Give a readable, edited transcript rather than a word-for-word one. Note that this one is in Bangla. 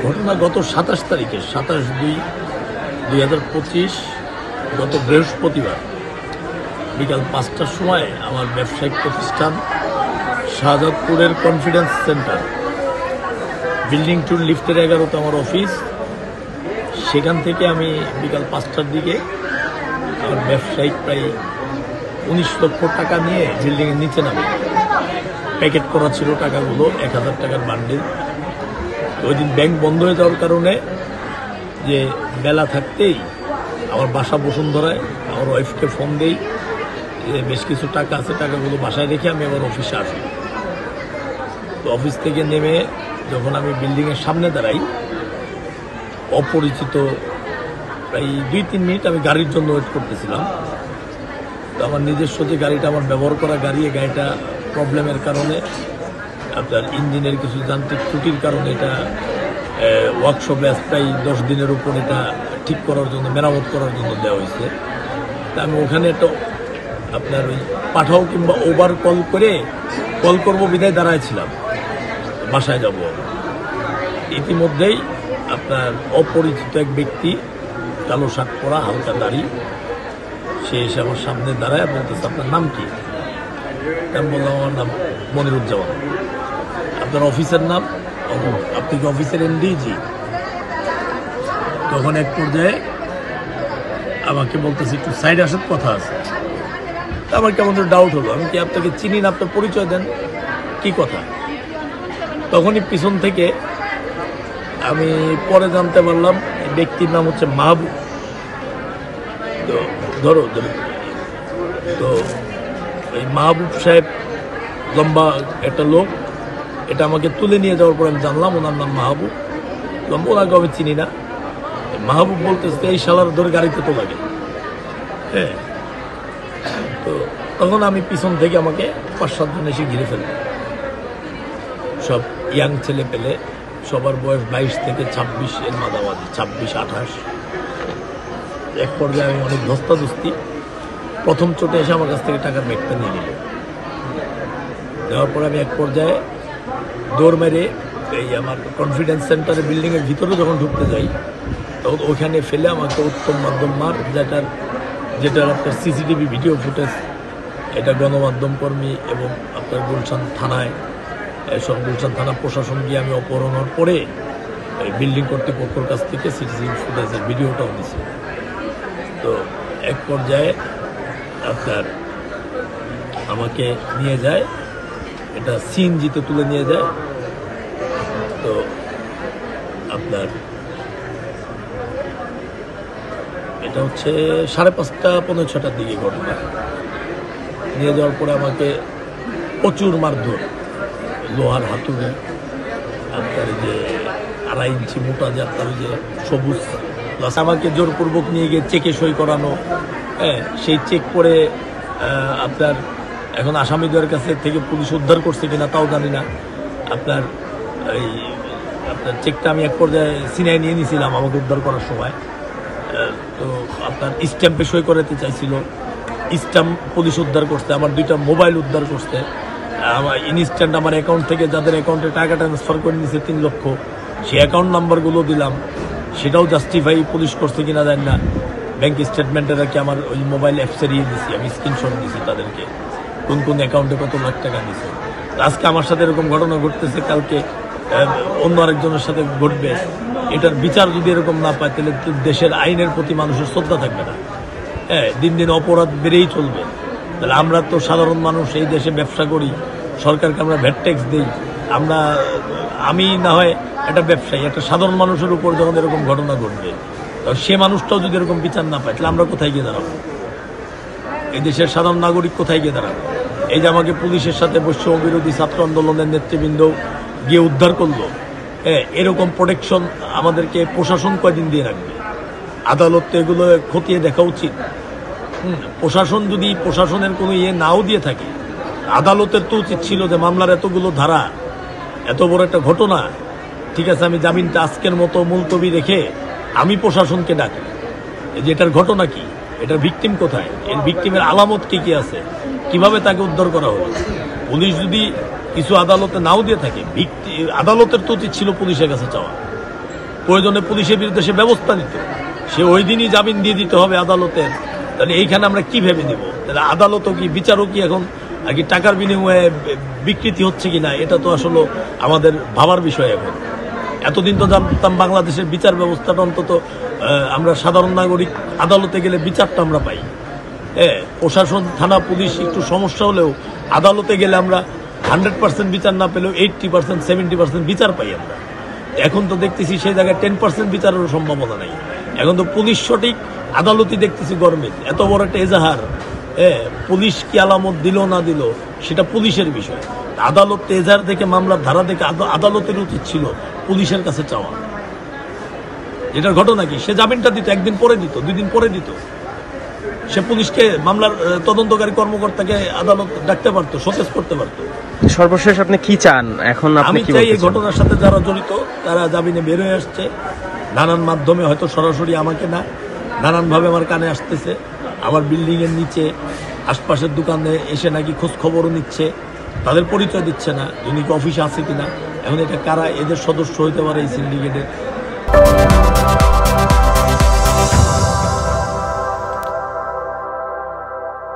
ঘটনা গত 27 তারিখে 27/2/2025 গত বৃহস্পতিবার বিকাল 5টার সময় আমার ব্যবসায়িক প্রতিষ্ঠান শাহজাদপুরের কনফিডেন্স সেন্টার বিল্ডিং 2 লিফটের 11তে আমার অফিস। সেখান থেকে আমি বিকাল 5টার দিকে আমার ব্যবসায়িক প্রায় 19 লক্ষ টাকা নিয়ে বিল্ডিংয়ের নিচে নামি। প্যাকেট করা ছিল টাকাগুলো 1000 টাকার বান্ডিল। ওই দিন ব্যাংক বন্ধ হয়ে যাওয়ার কারণে যে বেলা থাকতেই আমার বাসা বসুন্ধরায় আমার ওয়াইফকে ফোন দেই যে বেশ কিছু টাকা আছে, টাকাগুলো বাসায় রেখে আমি আবার অফিসে আসি। তো অফিস থেকে নেমে যখন আমি বিল্ডিংয়ের সামনে দাঁড়াই, অপরিচিত প্রায় 2-3 মিনিট আমি গাড়ির জন্য ওয়েট করতেছিলাম। তো আমার নিজস্ব যে গাড়িটা, আমার ব্যবহার করা গাড়ি, এই গাড়িটা প্রবলেমের কারণে, আপনার ইঞ্জিনের কিছু যান্ত্রিক ত্রুটির কারণে এটা ওয়ার্কশপে প্রায় 10 দিনের উপর এটা ঠিক করার জন্য, মেরামত করার জন্য দেওয়া হয়েছে। তা আমি ওখানে একটা আপনার ওই পাঠাও কিংবা ওভার কল করবো বিদায় দাঁড়াইছিলাম, বাসায় যাব। ইতিমধ্যেই আপনার অপরিচিত এক ব্যক্তি, কালো শার্ট পরা, হালকা দাড়ি, সে এসে আমার সামনে দাঁড়ায় বলতেছে, আপনার নাম কি? আমি বললাম, আমার নাম মনিরুজ্জামান। আপনার অফিসের নাম? আপনি কি অফিসের এমডি? জি। তখন এক পর্যায়ে আমাকে বলতেছে, একটু সাইড আসার কথা আছে। আমার কেমন ডাউট হলো, আমি কি আপনাকে চিনি না, আপনার পরিচয় দেন, কি কথা? তখনই পিছন থেকে আমি পরে জানতে পারলাম ব্যক্তির নাম হচ্ছে মাহবুব। তো ধরো তো এই মাহবুব সাহেব, লম্বা একটা লোক, এটা আমাকে তুলে নিয়ে যাওয়ার পর আমি জানলাম ওনার নাম মাহবুব। ওনাকে আমি চিনি না। মাহবুব বলতেছে, এই শালার ধরে গাড়িতে তো লাগে। হ্যাঁ, তো তখন আমি পিছন থেকে আমাকে 5-7 জন এসে ঘিরে ফেলল। সব ইয়াং ছেলে পেলে, সবার বয়স 22 থেকে 26 এর মাঝামাঝি, 26-28। এক পর্যায়ে আমি অনেক ধস্তাধস্তি, প্রথম চোটে এসে আমার কাছ থেকে টাকার ব্যাগটা নিয়ে নিল। দেওয়ার পরে আমি এক পর্যায়ে দৌড় মেরে এই আমার কনফিডেন্স সেন্টারের বিল্ডিংয়ের ভিতরে যখন ঢুকতে যাই, তখন ওখানে ফেলে আমাকে উত্তম মাধ্যম মার, যেটার আপনার সিসিটিভি ভিডিও ফুটেজ, এটা গণমাধ্যম কর্মী এবং আপনার গুলশান থানায়, সব গুলশান থানা প্রশাসন গিয়ে আমি অপহরণ হওয়ার পরে এই বিল্ডিং কর্তৃপক্ষের কাছ থেকে সিসিটিভি ফুটেজের ভিডিওটাও নিয়েছি। তো এক পর্যায়ে আপনার আমাকে নিয়ে যায়, এটা সিএনজিতে তুলে নিয়ে যায়। তো আপনার এটা হচ্ছে 5:30-6টার দিকে ঘটনা। নিয়ে যাওয়ার পরে আমাকে প্রচুর মারধর, লোহার হাতুড়ি, আপনার যে 2.5 ইঞ্চি মোটা, যে আপনার যে সবুজ, প্লাস আমাকে জোরপূর্বক নিয়ে গিয়ে চেকে সই করানো। হ্যাঁ, সেই চেক করে আপনার এখন আসামিদের কাছে থেকে পুলিশ উদ্ধার করছে কিনা তাও জানি না। আপনার চেকটা আমি এক পর্যায়ে সিনায় নিয়ে নিয়েছিলাম আমাকে উদ্ধার করার সময়। তো আপনার স্ট্যাম্পে সই করাতে চাইছিল, স্ট্যাম্প পুলিশ উদ্ধার করছে। আমার 2টা মোবাইল উদ্ধার করছে। আমার ইনস্ট্যান্ট আমার অ্যাকাউন্ট থেকে যাদের অ্যাকাউন্টে টাকা ট্রান্সফার করে নিয়েছে 3 লক্ষ, সেই অ্যাকাউন্ট নাম্বারগুলো দিলাম, সেটাও জাস্টিফাই পুলিশ করছে কিনা জানি না। ব্যাংক স্টেটমেন্টের কি আমার ওই মোবাইল অ্যাপসে দিয়ে দিয়েছি, আমি স্ক্রিনশট দিয়েছি তাদেরকে, কোন কোন অ্যাকাউন্টে কত লাখ টাকা দিয়েছে। আজকে আমার সাথে এরকম ঘটনা ঘটতেছে, কালকে অন্য আরেকজনের সাথে ঘটবে। এটার বিচার যদি এরকম না পায়, তাহলে দেশের আইনের প্রতি মানুষের শ্রদ্ধা থাকবে না। হ্যাঁ, দিন দিন অপরাধ বেড়েই চলবে। তাহলে আমরা তো সাধারণ মানুষ, এই দেশে ব্যবসা করি, সরকারকে আমরা ভ্যাট ট্যাক্স দিই। আমি না হয় একটা ব্যবসায়ী, একটা সাধারণ মানুষের উপর যখন এরকম ঘটনা ঘটবে, সে মানুষটাও যদি এরকম বিচার না পায়, তাহলে আমরা কোথায় গিয়ে দাঁড়াবো? এই দেশের সাধারণ নাগরিক কোথায় গিয়ে দাঁড়াবো? এই যে আমাকে পুলিশের সাথে বৈষম্য বিরোধী ছাত্র আন্দোলনের নেতৃবৃন্দ গিয়ে উদ্ধার করলো, এরকম প্রোটেকশন আমাদেরকে প্রশাসন কয়দিন দিয়ে রাখবে? আদালত তো এগুলো খতিয়ে দেখা উচিত। প্রশাসন যদি প্রশাসনের কোনো নাও দিয়ে থাকে, আদালতের তো উচিত ছিল যে মামলার এতগুলো ধারা, এত বড় একটা ঘটনা, ঠিক আছে, আমি জামিনটা আজকের মতো মুলতবি রেখে আমি প্রশাসনকে ডাকি যে এটার ঘটনা কি, এটার ভিকটিম কোথায়, এর ভিকটিমের আলামত কি কি আছে, কিভাবে তাকে উদ্ধার করা হলো। পুলিশ যদি কিছু আদালতে নাও দিয়ে থাকে, আদালতের তো উচিত ছিল পুলিশের কাছে চাওয়া, প্রয়োজনে পুলিশের বিরুদ্ধে সে ব্যবস্থা নিত, সে ওই দিনই জামিন দিয়ে দিতে হবে আদালতের। তাহলে এইখানে আমরা কি ভেবে নিব? তাহলে আদালতও কি, বিচারও কি এখন আর কি টাকার বিনিময়ে বিকৃতি হচ্ছে কিনা, এটা তো আসলে আমাদের ভাবার বিষয়। এখন এতদিন তো জানতাম বাংলাদেশের বিচার ব্যবস্থাটা অন্তত আমরা সাধারণ নাগরিক আদালতে গেলে বিচারটা আমরা পাই। প্রশাসন, থানা, পুলিশ একটু সমস্যা হলেও আদালতে গেলে আমরা 100% বিচার না পেলেও 80%, 70% বিচার পাই আমরা। এখন তো দেখতেছি সেই জায়গায় 10% বিচারেরও সম্ভাবনা নেই। এখন তো পুলিশ সঠিক, আদালতই দেখতেছি গরমিল। এত বড় একটা এজাহার, পুলিশ কি আলামত দিল না দিল সেটা পুলিশের বিষয়। আদালত এজাহার থেকে, মামলার ধারা থেকে আদালতের উচিত ছিল পুলিশের কাছে চাওয়া। এটার ঘটনা কি, সে জামিনটা দিত, একদিন পরে দিত, 2 দিন পরে দিত। সে পুলিশকে, মামলার তদন্তকারী কর্মকর্তাকে আদালত ডাকতে পারতো, সতেজ করতে পারতো। সর্বশেষ আপনি কি চান এখন? আমি চাই এই ঘটনার সাথে যারা জড়িত তারা জামিনে বের হয়ে আসছে, নানান মাধ্যমে, হয়তো সরাসরি আমাকে না, নানানভাবে আমার কানে আসতেছে। আমার বিল্ডিং এর নিচে আশপাশের দোকানে এসে নাকি খোঁজ খবরও নিচ্ছে, তাদের পরিচয় দিচ্ছে না, উনি কি অফিসে আছে কিনা। এখন এটা কারা, এদের সদস্য হইতে পারে এই সিন্ডিকেটের।